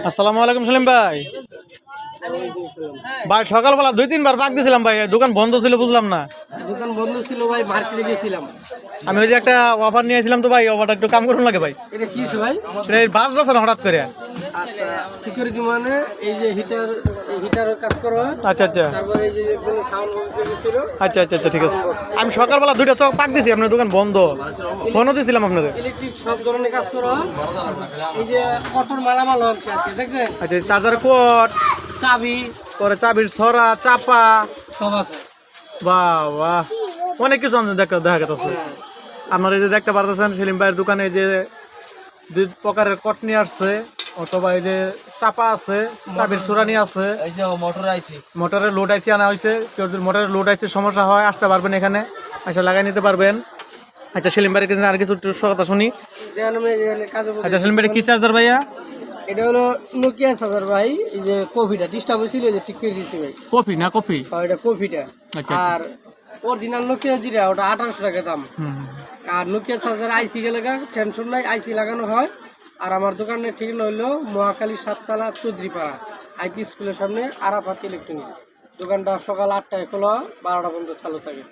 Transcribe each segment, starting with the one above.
আসসালামু আলাইকুম সেলিম ভাই। ভাই সকালবেলা 2-3 বার পাক দিয়েছিলাম ভাই, দোকান বন্ধ ছিল বুঝলাম না। দোকান বন্ধ ছিল ভাই, মার্কেটে গেছিলাম। আমি ওই যে একটা অফার নিয়েছিলাম তো ভাই, অফারটা একটু কাম করুন লাগে ভাই। এটা কি ভাই? এই বাস যাচ্ছে না হঠাৎ করে। আচ্ছা ঠিক করে দিই, মানে এই যে হিটারের কাজ করা হয়। আচ্ছা আচ্ছা তারপরে এই যে কোনো সাউন্ড বক্স ছিল। আচ্ছা আচ্ছা আচ্ছা ঠিক আছে। আমি সকালবেলা 2টা চক পাক দিয়েছি, আপনার দোকান বন্ধ, ফোনও দিয়েছিলাম আপনাদের। ইলেকট্রিক সব ধরনের কাজ করা হয়। এই যে অটোর মালামাল হচ্ছে আছে দেখছেন। আচ্ছা চার্জার কোড, চাবি, পরে চাবির ছড়া, চাপা, সব আছে। বাহ বাহ অনেক কিছু আছে দেখা গেছে। আপনারা এই যে দেখতে পারতেছেন সেলিম ভাইয়ের দোকানে যে 2 প্রকারের কটনি আসছে, অথবা এই যে চাপা আছে, চাবির চূড়ানি আছে, মোটরের লোড আইসি আনা হয়েছে। কেউ যদি মোটরের লোড আইসি সমস্যা হয় আসতে পারবেন এখানে, আচ্ছা লাগাই নিতে পারবেন। আচ্ছা সেলিম ভাইয়ের কিন্তু আর কিছু কথা শুনি। আচ্ছা সেলিম ভাই কি চার্জার ভাইয়া? এটা হলো নোকিয়া চার্জার ভাই। এই যে কফিটা ডিস্টার্ব হয়েছিল, যে ঠিক করে দিয়েছি ভাই। কফি না কফি? এটা কফিটা। আচ্ছা আর অরিজিনাল নোকিয়া যেটা, ওটা 1800 টাকা দাম। আর নোকিয়া চার্জার আইসি গেলে টেনশন নাই, আইসি লাগানো হয়। আর আমার দোকানের ঠিকানা হইলো মহাখালী 7 তলা চৌধুরীপাড়া আইপি স্কুলের সামনে আরাফাত ইলেকট্রনিক্স। দোকানটা সকাল 8টায় খোলা, 12টা পর্যন্ত চালু থাকে।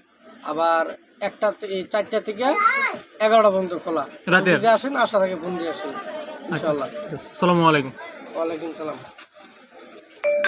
আবার 4টা থেকে 11টা পর্যন্ত খোলা। রাতে আসেন, আসার আগে ফোন দিয়ে আসেন ইনশাআল্লাহ। আসসালামু আলাইকুম। ওয়ালাইকুম সালাম।